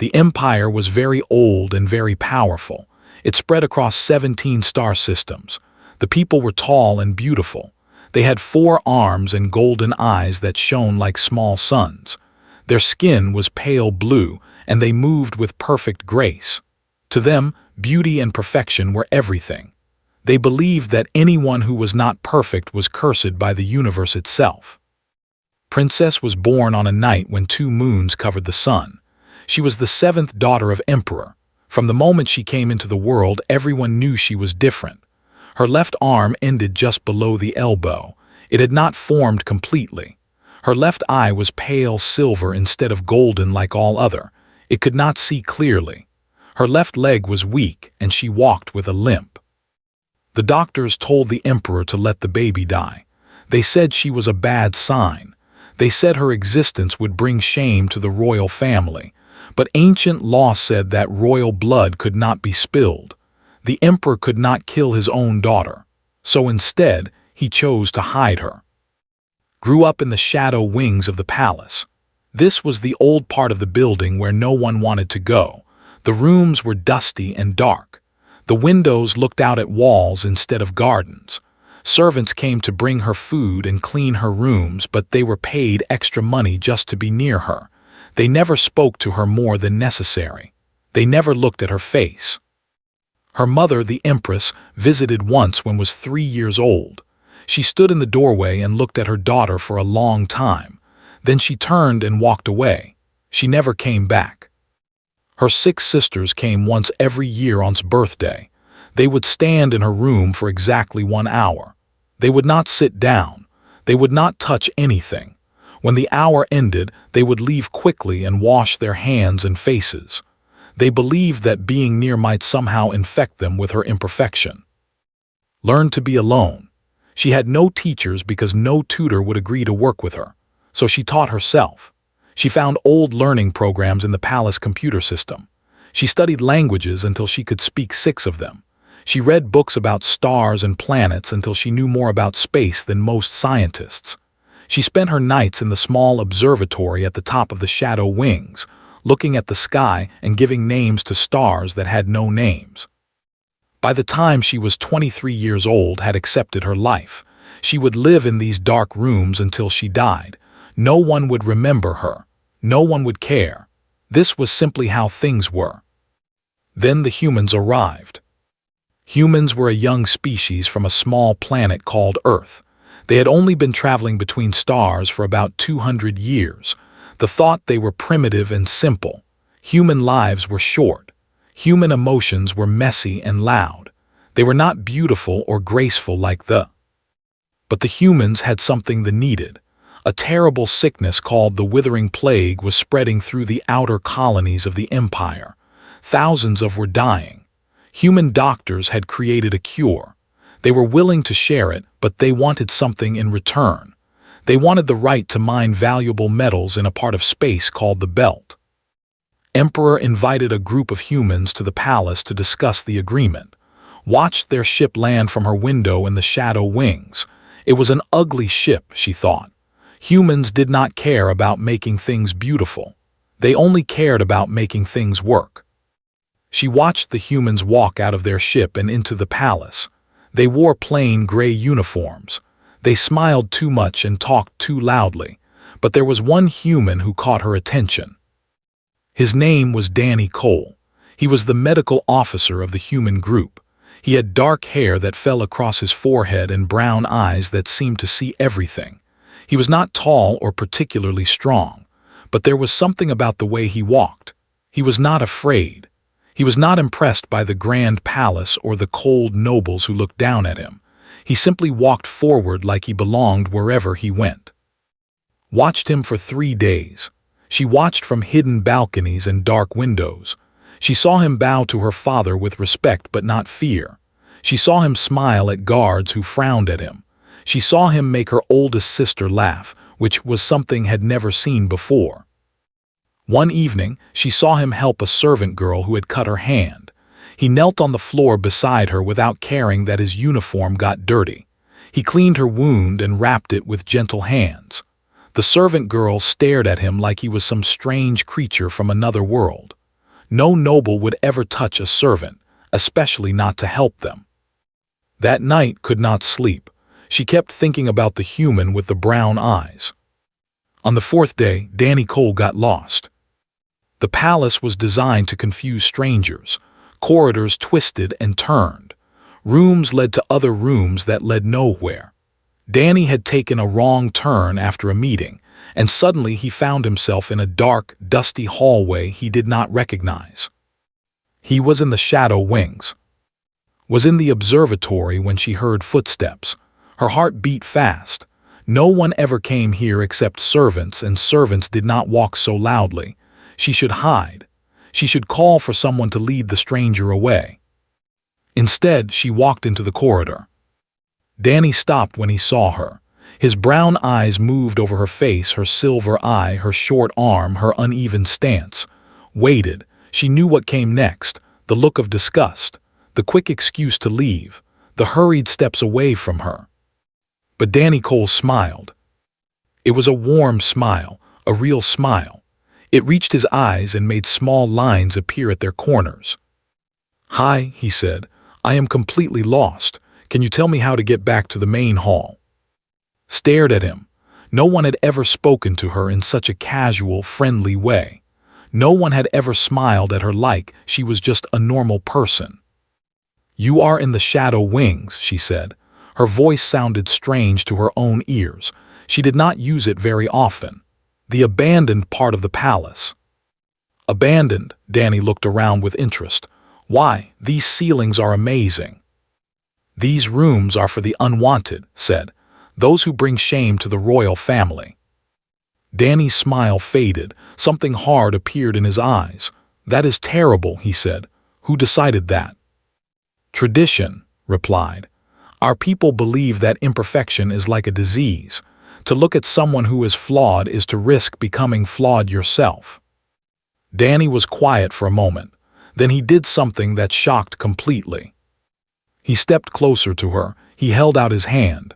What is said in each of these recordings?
The empire was very old and very powerful. It spread across 17 star systems. The people were tall and beautiful. They had 4 arms and golden eyes that shone like small suns. Their skin was pale blue, and they moved with perfect grace. To them, beauty and perfection were everything. They believed that anyone who was not perfect was cursed by the universe itself. Princess was born on a night when 2 moons covered the sun. She was the 7th daughter of Emperor. From the moment she came into the world, everyone knew she was different. Her left arm ended just below the elbow. It had not formed completely. Her left eye was pale silver instead of golden like all other. It could not see clearly. Her left leg was weak, and she walked with a limp. The doctors told the emperor to let the baby die. They said she was a bad sign. They said her existence would bring shame to the royal family. But ancient law said that royal blood could not be spilled. The emperor could not kill his own daughter. So instead, he chose to hide her. Grew up in the shadow wings of the palace. This was the old part of the building where no one wanted to go. The rooms were dusty and dark. The windows looked out at walls instead of gardens. Servants came to bring her food and clean her rooms, but they were paid extra money just to be near her. They never spoke to her more than necessary. They never looked at her face. Her mother, the Empress, visited once when was 3 years old. She stood in the doorway and looked at her daughter for a long time. Then she turned and walked away. She never came back. Her 6 sisters came once every year on her birthday. They would stand in her room for exactly 1 hour. They would not sit down. They would not touch anything. When the hour ended, they would leave quickly and wash their hands and faces. They believed that being near might somehow infect them with her imperfection. Learned to be alone. She had no teachers because no tutor would agree to work with her, so she taught herself. She found old learning programs in the palace computer system. She studied languages until she could speak 6 of them. She read books about stars and planets until she knew more about space than most scientists. She spent her nights in the small observatory at the top of the shadow wings, looking at the sky and giving names to stars that had no names. By the time she was 23 years old, had accepted her life. She would live in these dark rooms until she died. No one would remember her. No one would care. This was simply how things were. Then the humans arrived. Humans were a young species from a small planet called Earth. They had only been traveling between stars for about 200 years. The thought they were primitive and simple. Human lives were short. Human emotions were messy and loud. They were not beautiful or graceful like But the humans had something they needed. A terrible sickness called the Withering Plague was spreading through the outer colonies of the empire. Thousands were dying. Human doctors had created a cure. They were willing to share it, but they wanted something in return. They wanted the right to mine valuable metals in a part of space called the Belt. Emperor invited a group of humans to the palace to discuss the agreement. Watched their ship land from her window in the shadow wings. It was an ugly ship, she thought. Humans did not care about making things beautiful. They only cared about making things work. She watched the humans walk out of their ship and into the palace. They wore plain gray uniforms. They smiled too much and talked too loudly. But there was one human who caught her attention. His name was Danny Cole. He was the medical officer of the human group. He had dark hair that fell across his forehead and brown eyes that seemed to see everything. He was not tall or particularly strong, but there was something about the way he walked. He was not afraid. He was not impressed by the grand palace or the cold nobles who looked down at him. He simply walked forward like he belonged wherever he went. Watched him for 3 days. She watched from hidden balconies and dark windows. She saw him bow to her father with respect but not fear. She saw him smile at guards who frowned at him. She saw him make her oldest sister laugh, which was something had never seen before. One evening, she saw him help a servant girl who had cut her hand. He knelt on the floor beside her without caring that his uniform got dirty. He cleaned her wound and wrapped it with gentle hands. The servant girl stared at him like he was some strange creature from another world. No noble would ever touch a servant, especially not to help them. That night could not sleep. She kept thinking about the human with the brown eyes. On the fourth day, Danny Cole got lost. The palace was designed to confuse strangers. Corridors twisted and turned. Rooms led to other rooms that led nowhere. Danny had taken a wrong turn after a meeting, and suddenly he found himself in a dark, dusty hallway he did not recognize. He was in the shadow wings. Was in the observatory when she heard footsteps. Her heart beat fast. No one ever came here except servants, and servants did not walk so loudly. She should hide. She should call for someone to lead the stranger away. Instead, she walked into the corridor. Danny stopped when he saw her. His brown eyes moved over her face, her silver eye, her short arm, her uneven stance. Waited. She knew what came next, the look of disgust, the quick excuse to leave, the hurried steps away from her. But Danny Cole smiled. It was a warm smile, a real smile. It reached his eyes and made small lines appear at their corners. "Hi," he said. "I am completely lost. Can you tell me how to get back to the main hall?" Stared at him. No one had ever spoken to her in such a casual, friendly way. No one had ever smiled at her like she was just a normal person. "You are in the shadow wings," she said. Her voice sounded strange to her own ears. She did not use it very often. The abandoned part of the palace. Abandoned, Danny looked around with interest. "Why, these ceilings are amazing." "These rooms are for the unwanted," said, "those who bring shame to the royal family." Danny's smile faded. Something hard appeared in his eyes. "That is terrible," he said. "Who decided that?" "Tradition," replied. "Our people believe that imperfection is like a disease. To look at someone who is flawed is to risk becoming flawed yourself." Danny was quiet for a moment. Then he did something that shocked completely. He stepped closer to her. He held out his hand.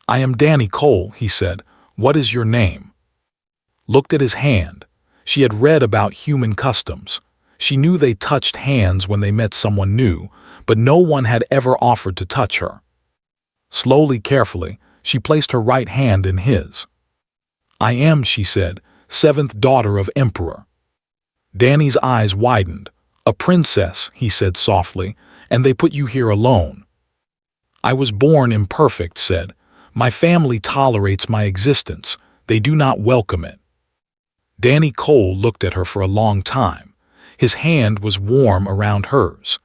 "I am Danny Cole," he said. "What is your name?" Looked at his hand. She had read about human customs. She knew they touched hands when they met someone new, but no one had ever offered to touch her. Slowly, carefully, she placed her right hand in his. "I am," she said, "seventh daughter of Emperor." Danny's eyes widened. "A princess," he said softly, "and they put you here alone." "I was born imperfect," said. "My family tolerates my existence. They do not welcome it." Danny Cole looked at her for a long time. His hand was warm around hers.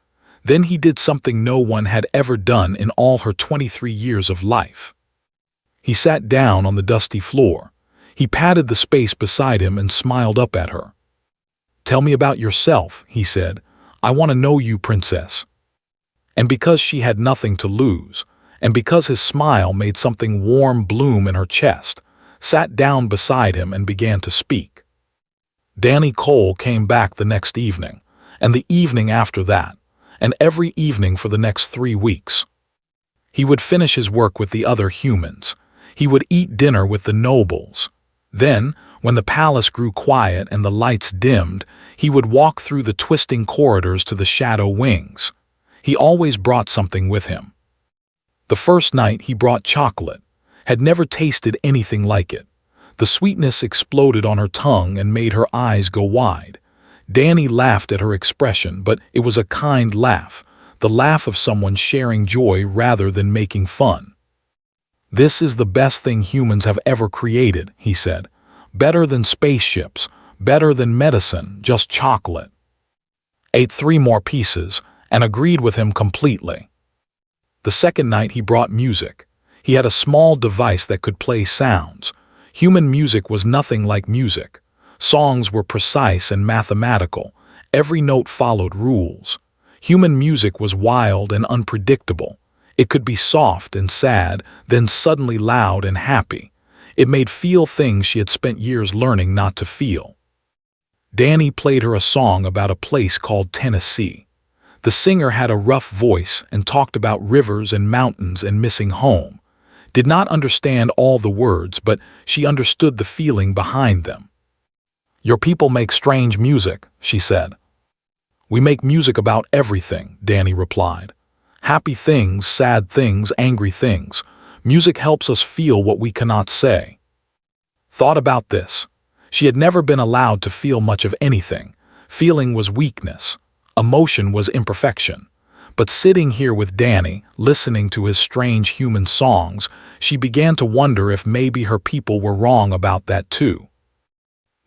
Then he did something no one had ever done in all her 23 years of life. He sat down on the dusty floor. He patted the space beside him and smiled up at her. "Tell me about yourself," he said. "I want to know you, princess." And because she had nothing to lose, and because his smile made something warm bloom in her chest, sat down beside him and began to speak. Danny Cole came back the next evening, and the evening after that, and every evening for the next 3 weeks. He would finish his work with the other humans. He would eat dinner with the nobles. Then, when the palace grew quiet and the lights dimmed, he would walk through the twisting corridors to the shadow wings. He always brought something with him. The first night he brought chocolate, had never tasted anything like it. The sweetness exploded on her tongue and made her eyes go wide. Danny laughed at her expression, but it was a kind laugh, the laugh of someone sharing joy rather than making fun. "This is the best thing humans have ever created," he said. "Better than spaceships, better than medicine, just chocolate." Ate 3 more pieces and agreed with him completely. The second night he brought music. He had a small device that could play sounds. Human music was nothing like music. Songs were precise and mathematical. Every note followed rules. Human music was wild and unpredictable. It could be soft and sad, then suddenly loud and happy. It made feel things she had spent years learning not to feel. Danny played her a song about a place called Tennessee. The singer had a rough voice and talked about rivers and mountains and missing home. Did not understand all the words, but she understood the feeling behind them. "Your people make strange music," she said. We make music about everything, Danny replied. Happy things, sad things, angry things. Music helps us feel what we cannot say. Thought about this. She had never been allowed to feel much of anything. Feeling was weakness. Emotion was imperfection. But sitting here with Danny, listening to his strange human songs, she began to wonder if maybe her people were wrong about that too.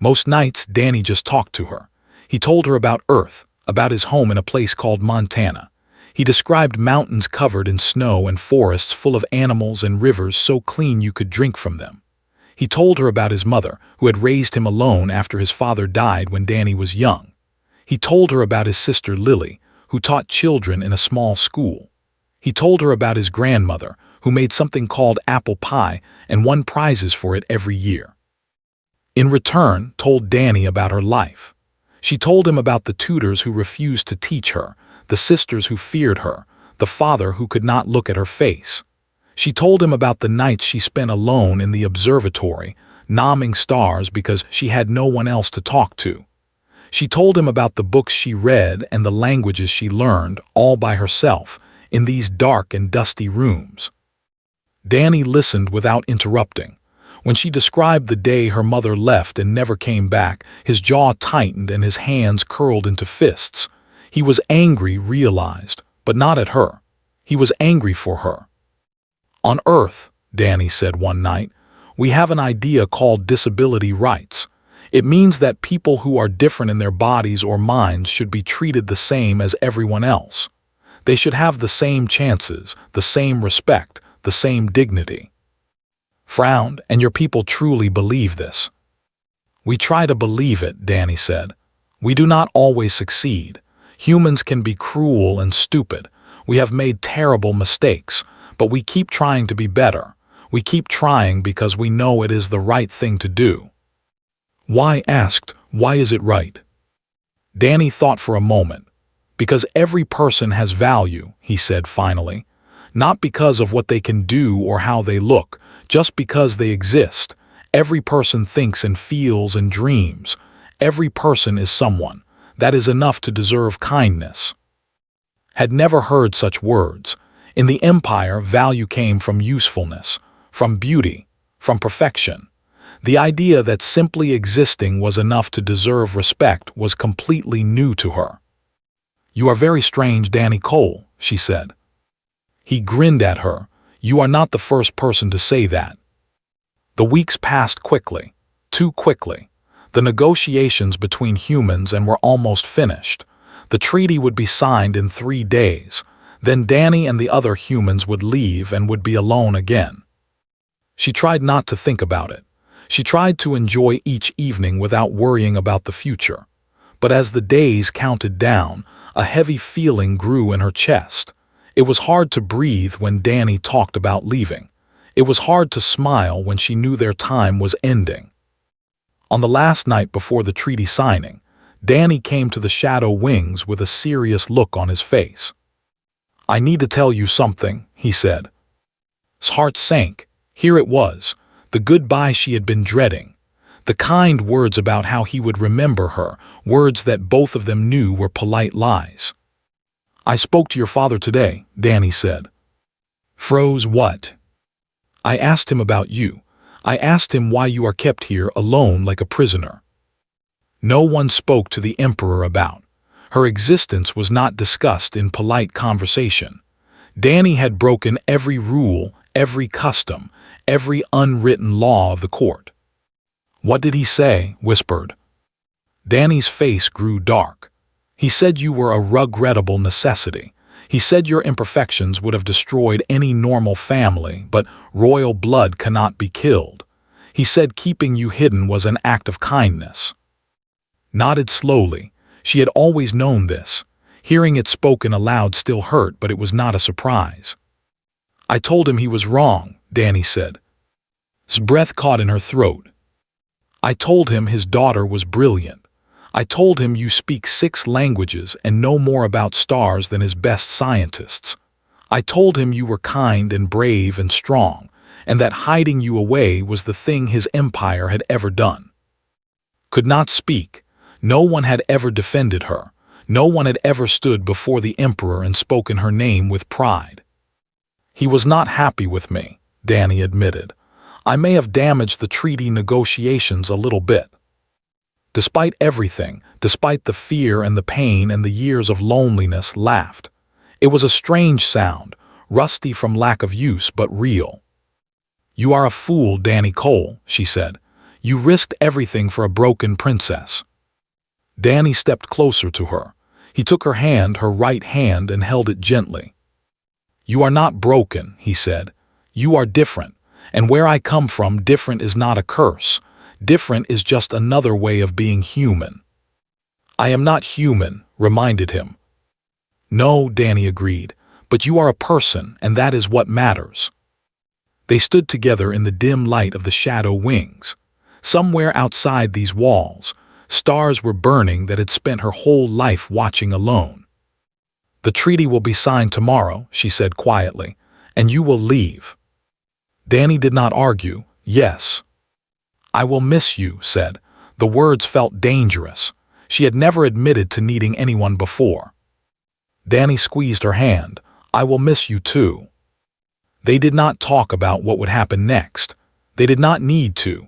Most nights, Danny just talked to her. He told her about Earth, about his home in a place called Montana. He described mountains covered in snow and forests full of animals and rivers so clean you could drink from them. He told her about his mother, who had raised him alone after his father died when Danny was young. He told her about his sister Lily, who taught children in a small school. He told her about his grandmother, who made something called apple pie and won prizes for it every year. In return, told Danny about her life. She told him about the tutors who refused to teach her, the sisters who feared her, the father who could not look at her face. She told him about the nights she spent alone in the observatory, nomming stars because she had no one else to talk to. She told him about the books she read and the languages she learned, all by herself, in these dark and dusty rooms. Danny listened without interrupting. When she described the day her mother left and never came back, his jaw tightened and his hands curled into fists. He was angry, realized, but not at her. He was angry for her. On Earth, Danny said one night, we have an idea called disability rights. It means that people who are different in their bodies or minds should be treated the same as everyone else. They should have the same chances, the same respect, the same dignity. Frowned, and your people truly believe this. We try to believe it, Danny said. We do not always succeed. Humans can be cruel and stupid. We have made terrible mistakes, but we keep trying to be better. We keep trying because we know it is the right thing to do. Why asked, why is it right? Danny thought for a moment. Because every person has value, he said finally. Not because of what they can do or how they look, just because they exist. Every person thinks and feels and dreams. Every person is someone. That is enough to deserve kindness. Had never heard such words. In the Empire, value came from usefulness, from beauty, from perfection. The idea that simply existing was enough to deserve respect was completely new to her. You are very strange, Danny Cole, she said. He grinned at her. You are not the first person to say that. The weeks passed quickly, too quickly. The negotiations between humans and were almost finished. The treaty would be signed in 3 days. Then Danny and the other humans would leave and would be alone again. She tried not to think about it. She tried to enjoy each evening without worrying about the future. But as the days counted down, a heavy feeling grew in her chest. It was hard to breathe when Danny talked about leaving. It was hard to smile when she knew their time was ending. On the last night before the treaty signing, Danny came to the Shadow Wings with a serious look on his face. I need to tell you something, he said. His heart sank. Here it was. The goodbye she had been dreading. The kind words about how he would remember her, words that both of them knew were polite lies. I spoke to your father today, Danny said. Froze what? I asked him about you. I asked him why you are kept here alone like a prisoner. No one spoke to the Emperor about. Her existence was not discussed in polite conversation. Danny had broken every rule, every custom, every unwritten law of the court. What did he say? Whispered. Danny's face grew dark. He said you were a regrettable necessity. He said your imperfections would have destroyed any normal family, but royal blood cannot be killed. He said keeping you hidden was an act of kindness. Nodded slowly. She had always known this. Hearing it spoken aloud still hurt, but it was not a surprise. I told him he was wrong, Danny said. His breath caught in her throat. I told him his daughter was brilliant. I told him you speak 6 languages and know more about stars than his best scientists. I told him you were kind and brave and strong, and that hiding you away was the thing his empire had ever done. Could not speak. No one had ever defended her. No one had ever stood before the Emperor and spoken her name with pride. He was not happy with me, Danny admitted. I may have damaged the treaty negotiations a little bit. Despite everything, despite the fear and the pain and the years of loneliness, laughed. It was a strange sound, rusty from lack of use but real. You are a fool, Danny Cole, she said. You risked everything for a broken princess. Danny stepped closer to her. He took her hand, her right hand, and held it gently. You are not broken, he said. You are different, and where I come from, different is not a curse. Different is just another way of being human. I am not human, reminded him. No, Danny agreed, but you are a person, and that is what matters. They stood together in the dim light of the shadow wings. Somewhere outside these walls, stars were burning that had spent her whole life watching alone. The treaty will be signed tomorrow, she said quietly, and you will leave. Danny did not argue. Yes. I will miss you, said. The words felt dangerous. She had never admitted to needing anyone before. Danny squeezed her hand. I will miss you too. They did not talk about what would happen next. They did not need to.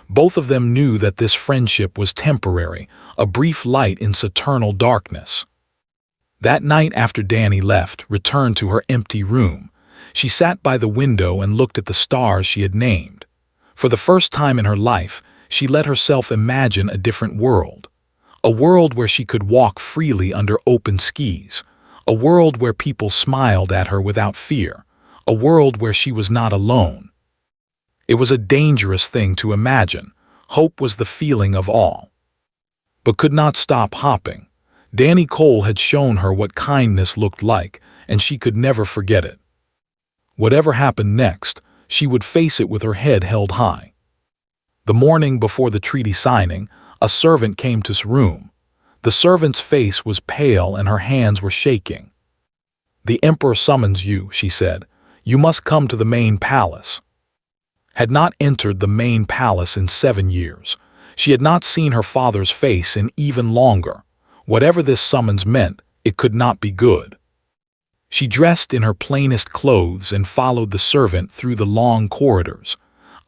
Both of them knew that this friendship was temporary, a brief light in eternal darkness. That night after Danny left, returned to her empty room, she sat by the window and looked at the stars she had named. For the first time in her life, she let herself imagine a different world. A world where she could walk freely under open skies. A world where people smiled at her without fear. A world where she was not alone. It was a dangerous thing to imagine. Hope was the feeling of all. But could not stop hopping. Danny Cole had shown her what kindness looked like, and she could never forget it. Whatever happened next, she would face it with her head held high. The morning before the treaty signing, a servant came to his room. The servant's face was pale and her hands were shaking. The Emperor summons you, she said. You must come to the main palace. Had not entered the main palace in 7 years. She had not seen her father's face in even longer. Whatever this summons meant, it could not be good. She dressed in her plainest clothes and followed the servant through the long corridors.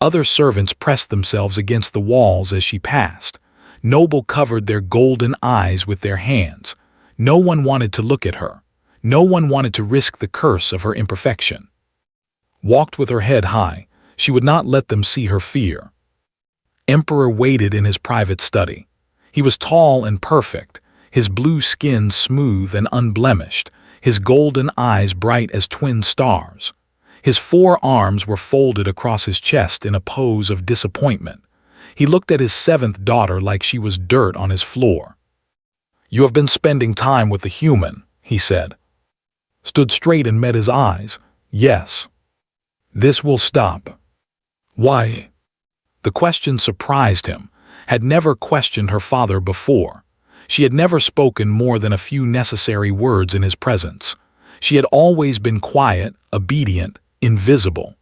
Other servants pressed themselves against the walls as she passed. Noble covered their golden eyes with their hands. No one wanted to look at her. No one wanted to risk the curse of her imperfection. Walked with her head high, she would not let them see her fear. Emperor waited in his private study. He was tall and perfect, his blue skin smooth and unblemished, his golden eyes bright as twin stars. His 4 arms were folded across his chest in a pose of disappointment. He looked at his 7th daughter like she was dirt on his floor. You have been spending time with the human, he said. Stood straight and met his eyes. Yes. This will stop. Why? The question surprised him. Had never questioned her father before. She had never spoken more than a few necessary words in his presence. She had always been quiet, obedient, invisible.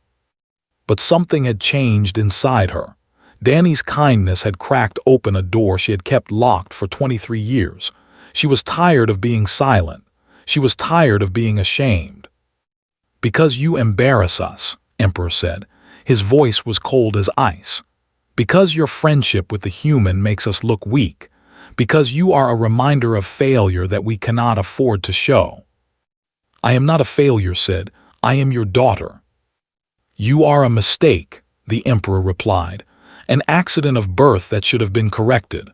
But something had changed inside her. Danny's kindness had cracked open a door she had kept locked for 23 years. She was tired of being silent. She was tired of being ashamed. Because you embarrass us, Emperor said. His voice was cold as ice. Because your friendship with the human makes us look weak. Because you are a reminder of failure that we cannot afford to show. I am not a failure, said. I am your daughter. You are a mistake, the Emperor replied. An accident of birth that should have been corrected.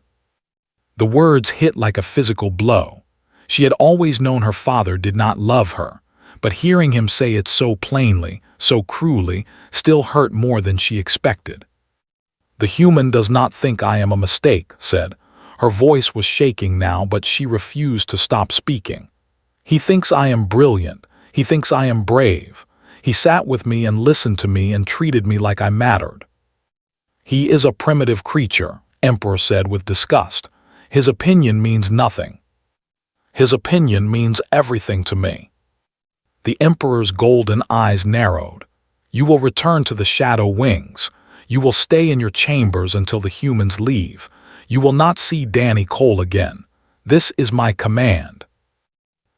The words hit like a physical blow. She had always known her father did not love her, but hearing him say it so plainly, so cruelly, still hurt more than she expected. The human does not think I am a mistake, said. Her voice was shaking now, but she refused to stop speaking. He thinks I am brilliant. He thinks I am brave. He sat with me and listened to me and treated me like I mattered. He is a primitive creature, Emperor said with disgust. His opinion means nothing. His opinion means everything to me. The Emperor's golden eyes narrowed. You will return to the shadow wings. You will stay in your chambers until the humans leave. You will not see Danny Cole again. This is my command."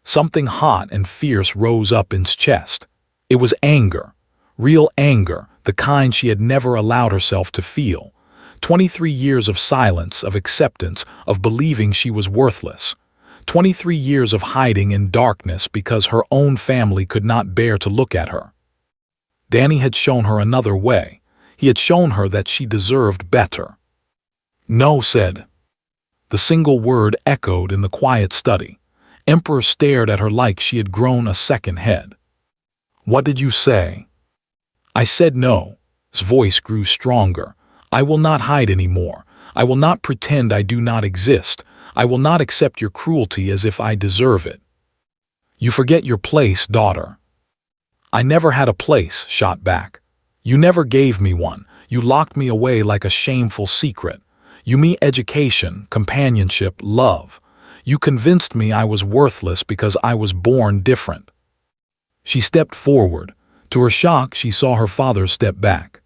Something hot and fierce rose up in his chest. It was anger. Real anger, the kind she had never allowed herself to feel. 23 years of silence, of acceptance, of believing she was worthless. 23 years of hiding in darkness because her own family could not bear to look at her. Danny had shown her another way. He had shown her that she deserved better. "No," said. The single word echoed in the quiet study. Emperor stared at her like she had grown a second head. "What did you say?" "I said no." His voice grew stronger. "I will not hide anymore. I will not pretend I do not exist. I will not accept your cruelty as if I deserve it." "You forget your place, daughter." "I never had a place," shot back. "You never gave me one. You locked me away like a shameful secret. You me education, companionship, love. You convinced me I was worthless because I was born different." She stepped forward. To her shock, she saw her father step back.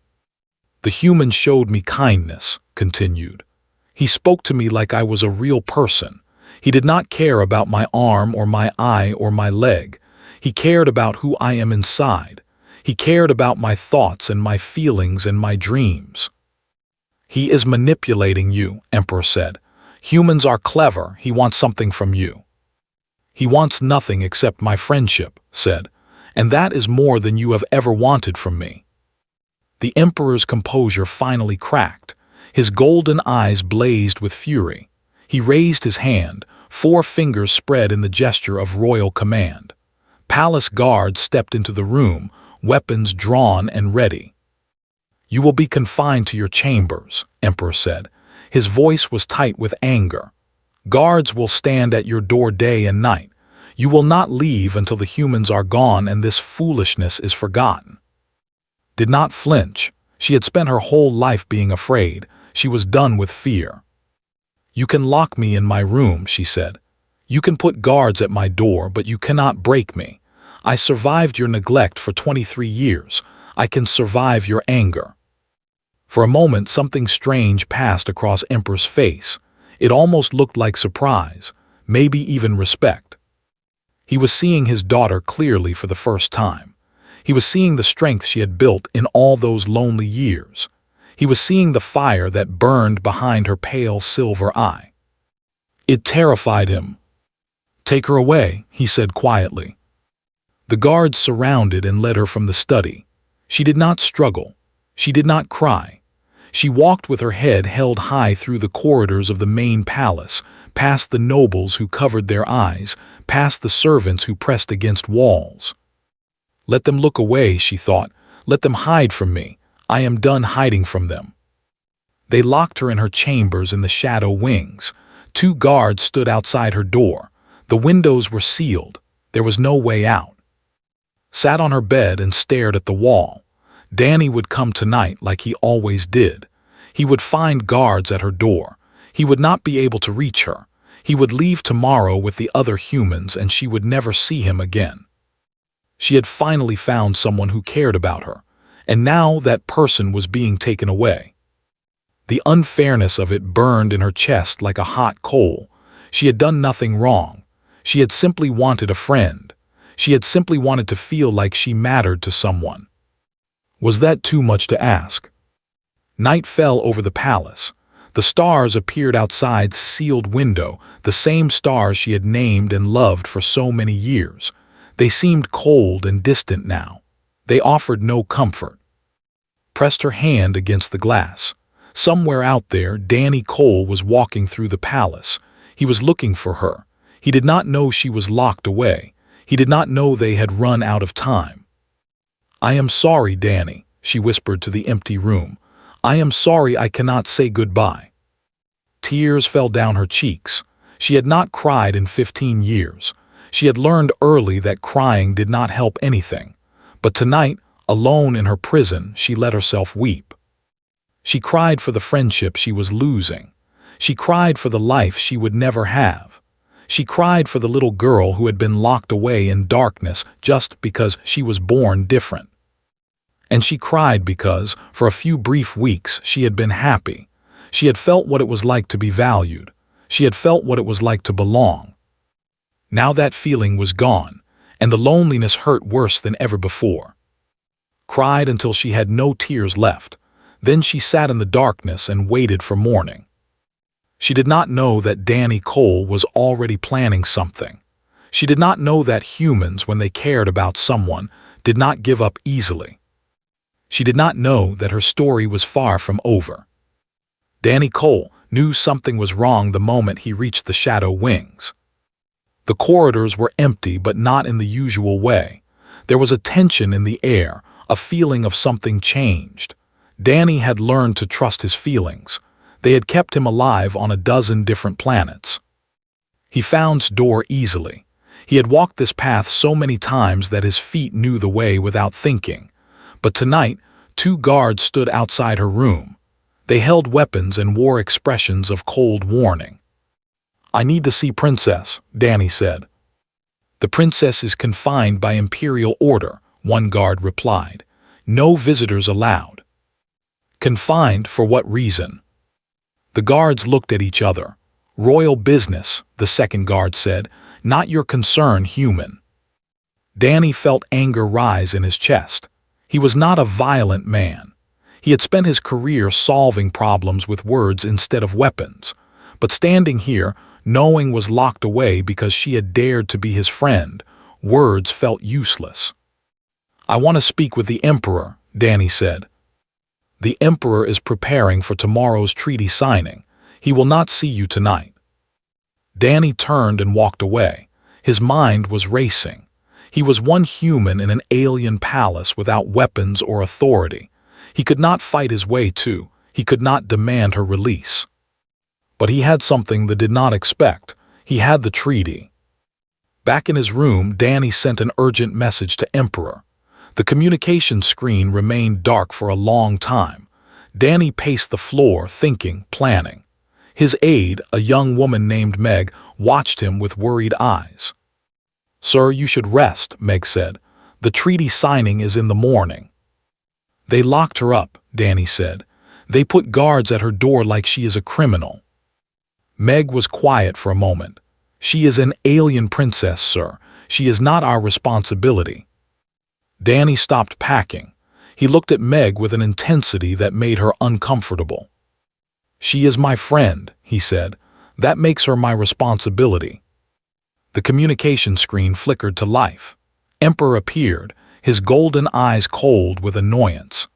"The human showed me kindness," continued. "He spoke to me like I was a real person. He did not care about my arm or my eye or my leg. He cared about who I am inside. He cared about my thoughts and my feelings and my dreams." "He is manipulating you," Emperor said. "Humans are clever. He wants something from you." "He wants nothing except my friendship," said. "And that is more than you have ever wanted from me." The Emperor's composure finally cracked. His golden eyes blazed with fury. He raised his hand, 4 fingers spread in the gesture of royal command. Palace guards stepped into the room, weapons drawn and ready. "You will be confined to your chambers," Emperor said. His voice was tight with anger. "Guards will stand at your door day and night. You will not leave until the humans are gone and this foolishness is forgotten." Did not flinch. She had spent her whole life being afraid. She was done with fear. "You can lock me in my room," she said. "You can put guards at my door, but you cannot break me. I survived your neglect for 23 years. I can survive your anger." For a moment, something strange passed across Emperor's face. It almost looked like surprise, maybe even respect. He was seeing his daughter clearly for the first time. He was seeing the strength she had built in all those lonely years. He was seeing the fire that burned behind her pale silver eye. It terrified him. "Take her away," he said quietly. The guards surrounded and led her from the study. She did not struggle. She did not cry. She walked with her head held high through the corridors of the main palace, past the nobles who covered their eyes, past the servants who pressed against walls. "Let them look away," she thought. "Let them hide from me. I am done hiding from them." They locked her in her chambers in the shadow wings. 2 guards stood outside her door. The windows were sealed. There was no way out. Sat on her bed and stared at the wall. Danny would come tonight like he always did. He would find guards at her door. He would not be able to reach her. He would leave tomorrow with the other humans and she would never see him again. She had finally found someone who cared about her, and now that person was being taken away. The unfairness of it burned in her chest like a hot coal. She had done nothing wrong. She had simply wanted a friend. She had simply wanted to feel like she mattered to someone. Was that too much to ask? Night fell over the palace. The stars appeared outside sealed window, the same stars she had named and loved for so many years. They seemed cold and distant now. They offered no comfort. Pressed her hand against the glass. Somewhere out there, Danny Cole was walking through the palace. He was looking for her. He did not know she was locked away. He did not know they had run out of time. "I am sorry, Danny," she whispered to the empty room. "I am sorry I cannot say goodbye." Tears fell down her cheeks. She had not cried in 15 years. She had learned early that crying did not help anything. But tonight, alone in her prison, she let herself weep. She cried for the friendship she was losing. She cried for the life she would never have. She cried for the little girl who had been locked away in darkness just because she was born different. And she cried because, for a few brief weeks, she had been happy. She had felt what it was like to be valued. She had felt what it was like to belong. Now that feeling was gone, and the loneliness hurt worse than ever before. Cried until she had no tears left. Then she sat in the darkness and waited for morning. She did not know that Danny Cole was already planning something. She did not know that humans, when they cared about someone, did not give up easily. She did not know that her story was far from over. Danny Cole knew something was wrong the moment he reached the shadow wings. The corridors were empty, but not in the usual way. There was a tension in the air, a feeling of something changed. Danny had learned to trust his feelings. They had kept him alive on a dozen different planets. He found the door easily. He had walked this path so many times that his feet knew the way without thinking. But tonight, 2 guards stood outside her room. They held weapons and wore expressions of cold warning. "I need to see Princess," Danny said. "The princess is confined by imperial order," one guard replied. "No visitors allowed." "Confined for what reason?" The guards looked at each other. "Royal business," the second guard said. "Not your concern, human." Danny felt anger rise in his chest. He was not a violent man. He had spent his career solving problems with words instead of weapons. But standing here, knowing was locked away because she had dared to be his friend, words felt useless. "I want to speak with the Emperor," Danny said. "The Emperor is preparing for tomorrow's treaty signing. He will not see you tonight." Danny turned and walked away. His mind was racing. He was one human in an alien palace without weapons or authority. He could not fight his way to, he could not demand her release. But he had something they did not expect. He had the treaty. Back in his room, Danny sent an urgent message to Emperor. The communication screen remained dark for a long time. Danny paced the floor, thinking, planning. His aide, a young woman named Meg, watched him with worried eyes. "Sir, you should rest," Meg said. "The treaty signing is in the morning." "They locked her up," Danny said. "They put guards at her door like she is a criminal." Meg was quiet for a moment. "She is an alien princess, sir. She is not our responsibility." Danny stopped packing. He looked at Meg with an intensity that made her uncomfortable. "She is my friend," he said. "That makes her my responsibility." The communication screen flickered to life. Emperor appeared, his golden eyes cold with annoyance.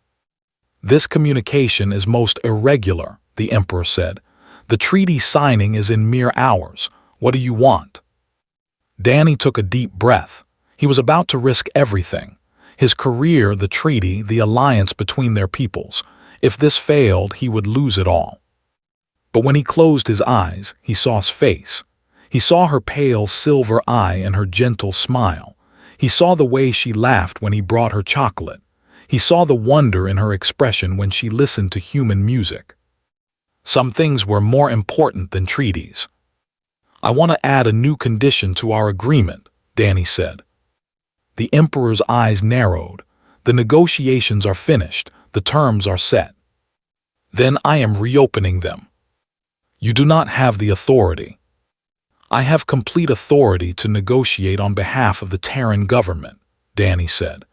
"This communication is most irregular," the Emperor said. "The treaty signing is in mere hours. What do you want?" Danny took a deep breath. He was about to risk everything. His career, the treaty, the alliance between their peoples. If this failed, he would lose it all. But when he closed his eyes, he saw his face. He saw her pale silver eye and her gentle smile. He saw the way she laughed when he brought her chocolate. He saw the wonder in her expression when she listened to human music. Some things were more important than treaties. "I want to add a new condition to our agreement," Danny said. The Emperor's eyes narrowed. "The negotiations are finished. The terms are set." "Then I am reopening them." "You do not have the authority." "I have complete authority to negotiate on behalf of the Terran government," Danny said.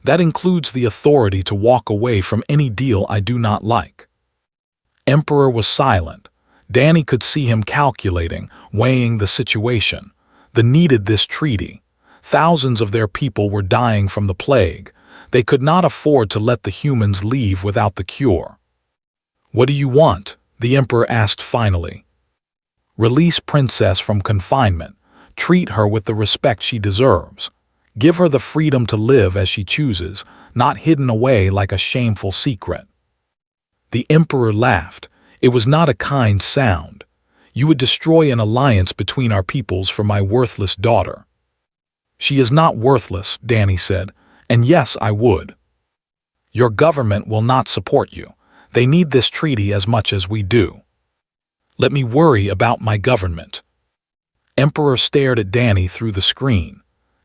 "That includes the authority to walk away from any deal I do not like." Emperor was silent. Danny could see him calculating, weighing the situation. They needed this treaty. Thousands of their people were dying from the plague. They could not afford to let the humans leave without the cure. "What do you want?" the Emperor asked finally. "Release Princess from confinement. Treat her with the respect she deserves. Give her the freedom to live as she chooses, not hidden away like a shameful secret." The Emperor laughed. It was not a kind sound. "You would destroy an alliance between our peoples for my worthless daughter." "She is not worthless," Danny said. "And yes, I would." "Your government will not support you. They need this treaty as much as we do." "Let me worry about my government." Emperor stared at Danny through the screen.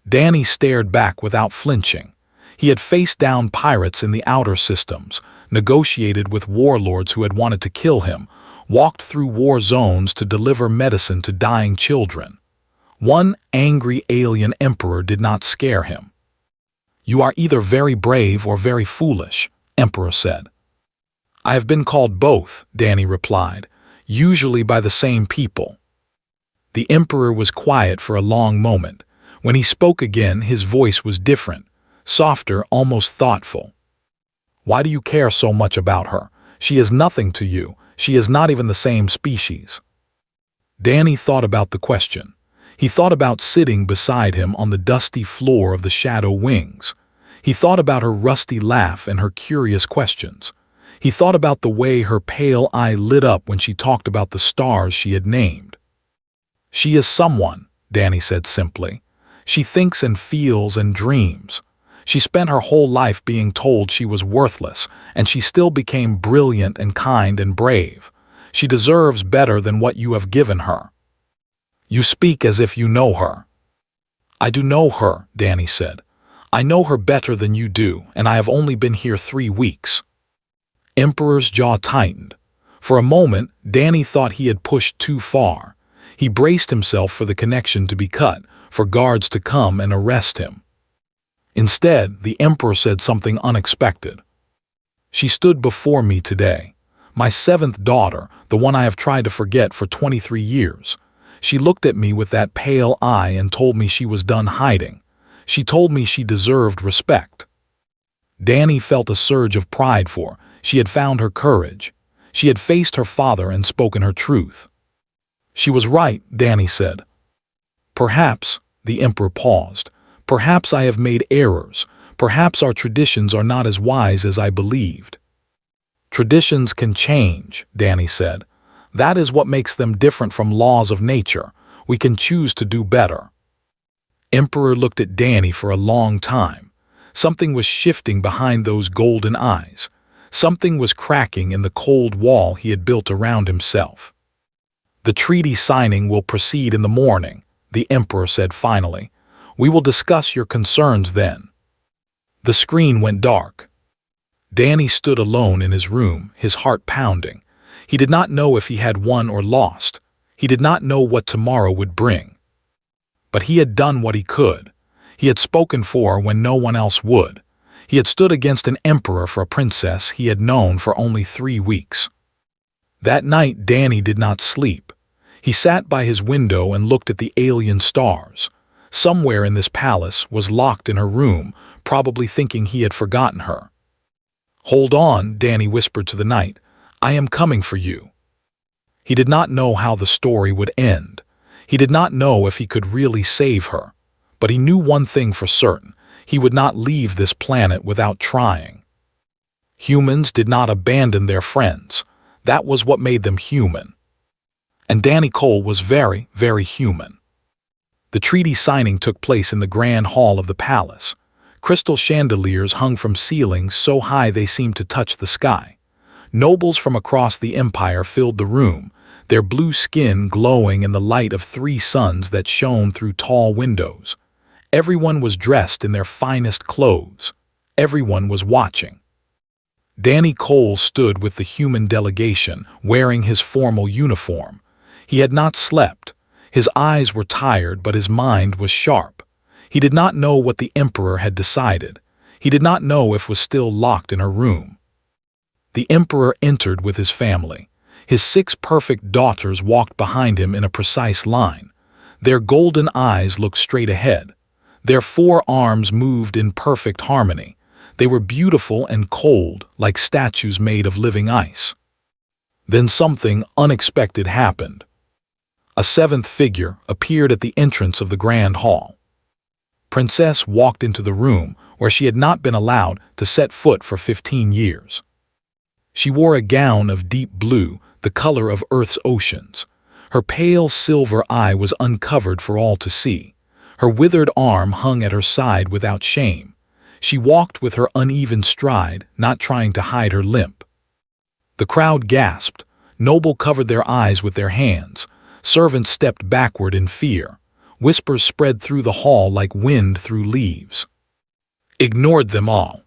Danny stared back without flinching. He had faced down pirates in the outer systems, negotiated with warlords who had wanted to kill him, walked through war zones to deliver medicine to dying children. One angry alien emperor did not scare him. "You are either very brave or very foolish," Emperor said. "I have been called both," Danny replied, "usually by the same people." The Emperor was quiet for a long moment. When he spoke again, his voice was different, softer, almost thoughtful. "Why do you care so much about her? She is nothing to you. She is not even the same species." Danny thought about the question. He thought about sitting beside him on the dusty floor of the Shadow Wings. He thought about her rusty laugh and her curious questions. He thought about the way her pale eye lit up when she talked about the stars she had named. "She is someone," Danny said simply. "She thinks and feels and dreams. She spent her whole life being told she was worthless, and she still became brilliant and kind and brave. She deserves better than what you have given her." "You speak as if you know her." "I do know her," Danny said. "I know her better than you do, and I have only been here 3 weeks." Emperor's jaw tightened. For a moment, Danny thought he had pushed too far. He braced himself for the connection to be cut, for guards to come and arrest him. Instead, the Emperor said something unexpected. "She stood before me today. My 7th daughter, the one I have tried to forget for 23 years. She looked at me with that pale eye and told me she was done hiding. She told me she deserved respect." Danny felt a surge of pride for she had found her courage. She had faced her father and spoken her truth. "She was right," Danny said. "Perhaps," the Emperor paused, "perhaps I have made errors. Perhaps our traditions are not as wise as I believed." "Traditions can change," Danny said. "That is what makes them different from laws of nature. We can choose to do better." Emperor looked at Danny for a long time. Something was shifting behind those golden eyes. Something was cracking in the cold wall he had built around himself. "The treaty signing will proceed in the morning," the Emperor said finally. "We will discuss your concerns then." The screen went dark. Danny stood alone in his room, his heart pounding. He did not know if he had won or lost. He did not know what tomorrow would bring. But he had done what he could. He had spoken for when no one else would. He had stood against an emperor for a princess he had known for only 3 weeks. That night, Danny did not sleep. He sat by his window and looked at the alien stars. Somewhere in this palace was locked in her room, probably thinking he had forgotten her. "Hold on," Danny whispered to the night. "I am coming for you." He did not know how the story would end. He did not know if he could really save her. But he knew one thing for certain. He would not leave this planet without trying. Humans did not abandon their friends. That was what made them human. And Danny Cole was very, very human. The treaty signing took place in the grand hall of the palace. Crystal chandeliers hung from ceilings so high they seemed to touch the sky. Nobles from across the empire filled the room, their blue skin glowing in the light of 3 suns that shone through tall windows. Everyone was dressed in their finest clothes. Everyone was watching. Danny Cole stood with the human delegation, wearing his formal uniform. He had not slept. His eyes were tired, but his mind was sharp. He did not know what the Emperor had decided. He did not know if was still locked in her room. The Emperor entered with his family. His 6 perfect daughters walked behind him in a precise line. Their golden eyes looked straight ahead. Their 4 arms moved in perfect harmony. They were beautiful and cold, like statues made of living ice. Then something unexpected happened. A 7th figure appeared at the entrance of the grand hall. Princess walked into the room where she had not been allowed to set foot for 15 years. She wore a gown of deep blue, the color of Earth's oceans. Her pale silver eye was uncovered for all to see. Her withered arm hung at her side without shame. She walked with her uneven stride, not trying to hide her limp. The crowd gasped. Nobles covered their eyes with their hands. Servants stepped backward in fear. Whispers spread through the hall like wind through leaves. Ignored them all.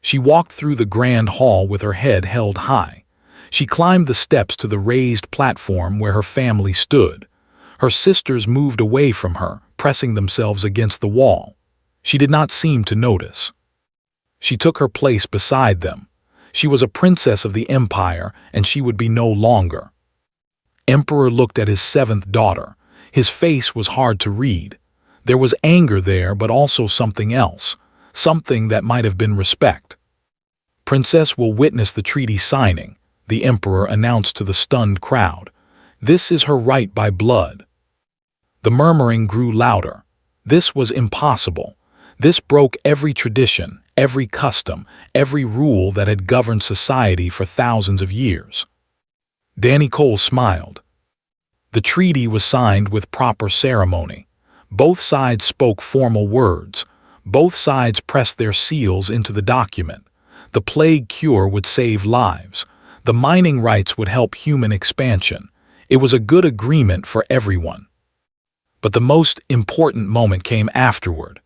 She walked through the grand hall with her head held high. She climbed the steps to the raised platform where her family stood. Her sisters moved away from her, pressing themselves against the wall. She did not seem to notice. She took her place beside them. She was a princess of the empire, and she would be no longer. Emperor looked at his seventh daughter. His face was hard to read. There was anger there, but also something else, something that might have been respect. Princess will witness the treaty signing, the emperor announced to the stunned crowd. This is her right by blood. The murmuring grew louder. This was impossible. This broke every tradition, every custom, every rule that had governed society for thousands of years. Danny Cole smiled. The treaty was signed with proper ceremony. Both sides spoke formal words. Both sides pressed their seals into the document. The plague cure would save lives. The mining rights would help human expansion. It was a good agreement for everyone. But the most important moment came afterward.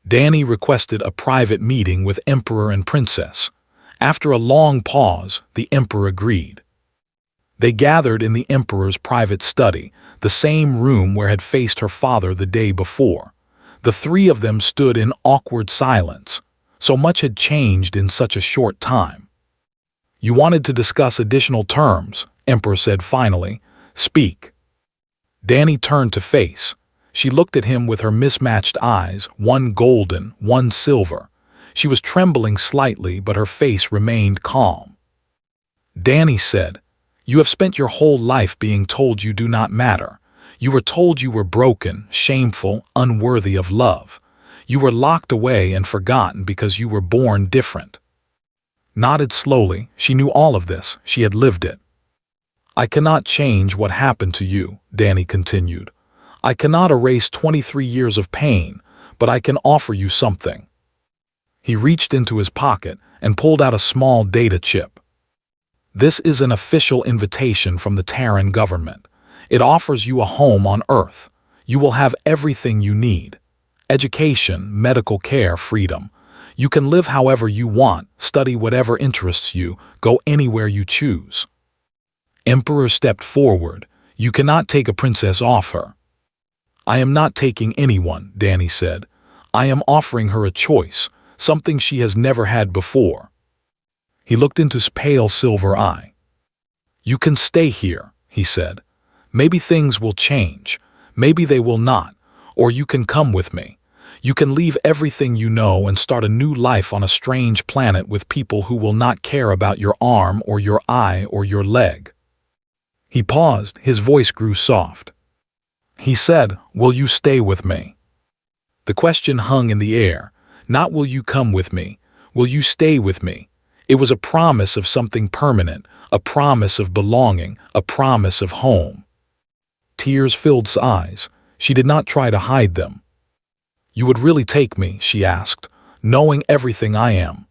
Danny requested a private meeting with Emperor and Princess. After a long pause, the Emperor agreed. They gathered in the Emperor's private study, the same room where had faced her father the day before. The three of them stood in awkward silence. So much had changed in such a short time. You wanted to discuss additional terms, Emperor said finally. Speak. Danny turned to face. She looked at him with her mismatched eyes, one golden, one silver. She was trembling slightly, but her face remained calm. Danny said, "You have spent your whole life being told you do not matter. You were told you were broken, shameful, unworthy of love. You were locked away and forgotten because you were born different." Nodded slowly, she knew all of this, she had lived it. "I cannot change what happened to you," Danny continued. "I cannot erase 23 years of pain, but I can offer you something." He reached into his pocket and pulled out a small data chip. "This is an official invitation from the Terran government. It offers you a home on Earth. You will have everything you need. Education, medical care, freedom. You can live however you want, study whatever interests you, go anywhere you choose." Emperor stepped forward. "You cannot take a princess off her." "I am not taking anyone," Danny said. "I am offering her a choice, something she has never had before." He looked into his pale silver eye. "You can stay here," he said. "Maybe things will change. Maybe they will not. Or you can come with me. You can leave everything you know and start a new life on a strange planet with people who will not care about your arm or your eye or your leg." He paused, his voice grew soft. He said, "Will you stay with me?" The question hung in the air. Not will you come with me, will you stay with me? It was a promise of something permanent, a promise of belonging, a promise of home. Tears filled his eyes. She did not try to hide them. "You would really take me?" she asked, "knowing everything I am?"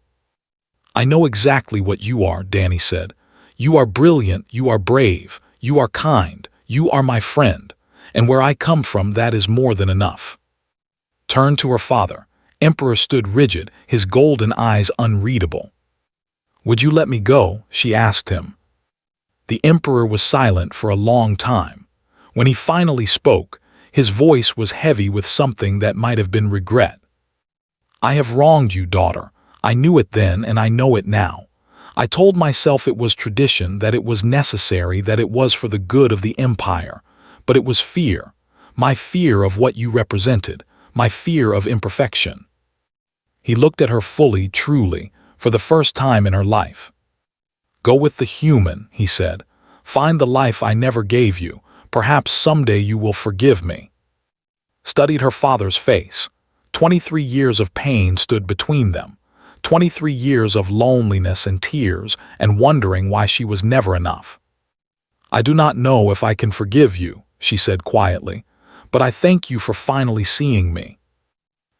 "I know exactly what you are," Danny said. "You are brilliant, you are brave, you are kind, you are my friend, and where I come from that is more than enough." Turned to her father. Emperor stood rigid, his golden eyes unreadable. "Would you let me go?" she asked him. The Emperor was silent for a long time. When he finally spoke, his voice was heavy with something that might have been regret. "I have wronged you, daughter. I knew it then and I know it now. I told myself it was tradition, that it was necessary, that it was for the good of the empire. But it was fear. My fear of what you represented. My fear of imperfection." He looked at her fully, truly, for the first time in her life. "Go with the human," he said. "Find the life I never gave you. Perhaps someday you will forgive me." Studied her father's face. 23 years of pain stood between them. 23 years of loneliness and tears and wondering why she was never enough. "I do not know if I can forgive you," she said quietly, "but I thank you for finally seeing me."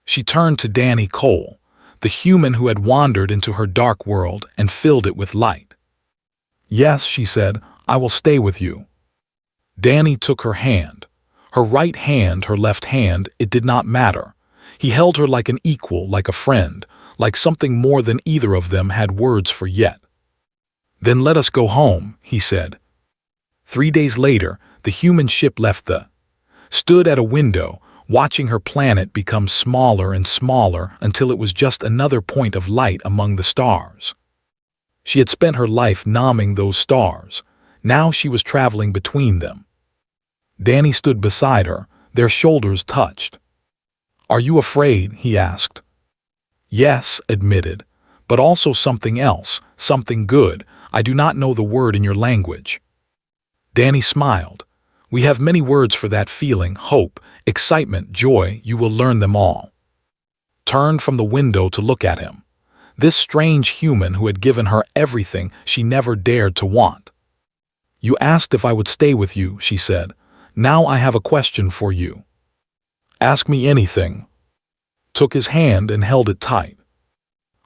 She turned to Danny Cole, the human who had wandered into her dark world and filled it with light. "Yes," she said, "I will stay with you." Danny took her hand. Her right hand, her left hand, it did not matter. He held her like an equal, like a friend, like something more than either of them had words for yet. "Then let us go home," he said. 3 days later, the human ship left stood at a window, watching her planet become smaller and smaller until it was just another point of light among the stars. She had spent her life nomming those stars. Now she was traveling between them. Danny stood beside her, their shoulders touched. "Are you afraid?" he asked. "Yes," admitted, "but also something else, something good. I do not know the word in your language." Danny smiled. "We have many words for that feeling: hope, excitement, joy. You will learn them all." Turned from the window to look at him. This strange human who had given her everything she never dared to want. "You asked if I would stay with you," she said. "Now I have a question for you." "Ask me anything." Took his hand and held it tight.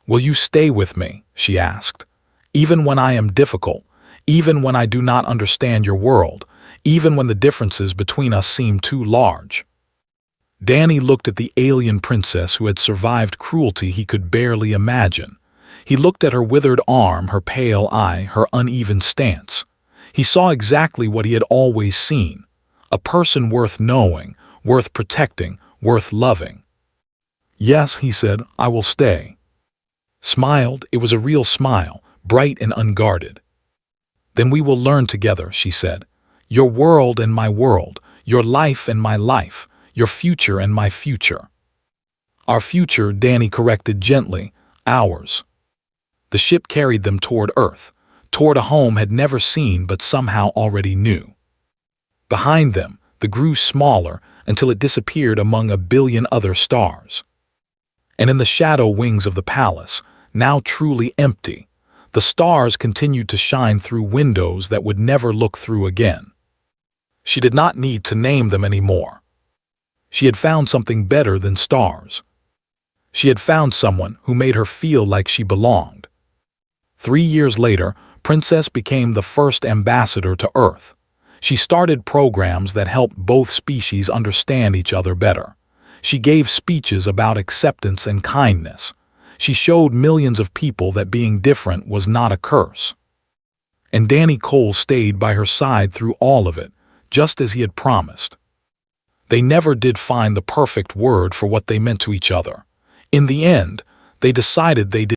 "Will you stay with me?" she asked. "Even when I am difficult, even when I do not understand your world, even when the differences between us seem too large." Danny looked at the alien princess who had survived cruelty he could barely imagine. He looked at her withered arm, her pale eye, her uneven stance. He saw exactly what he had always seen: a person worth knowing, worth protecting, worth loving. "Yes," he said, "I will stay." Smiled. It was a real smile, bright and unguarded. "Then we will learn together," she said. "Your world and my world, your life and my life, your future and my future." "Our future," Danny corrected gently. "Ours." The ship carried them toward Earth, toward a home had never seen but somehow already knew. Behind them, the grew smaller until it disappeared among a billion other stars. And in the shadow wings of the palace, now truly empty, the stars continued to shine through windows that would never look through again. She did not need to name them anymore. She had found something better than stars. She had found someone who made her feel like she belonged. 3 years later, Princess became the first ambassador to Earth. She started programs that helped both species understand each other better. She gave speeches about acceptance and kindness. She showed millions of people that being different was not a curse. And Danny Cole stayed by her side through all of it, just as he had promised. They never did find the perfect word for what they meant to each other. In the end, they decided they did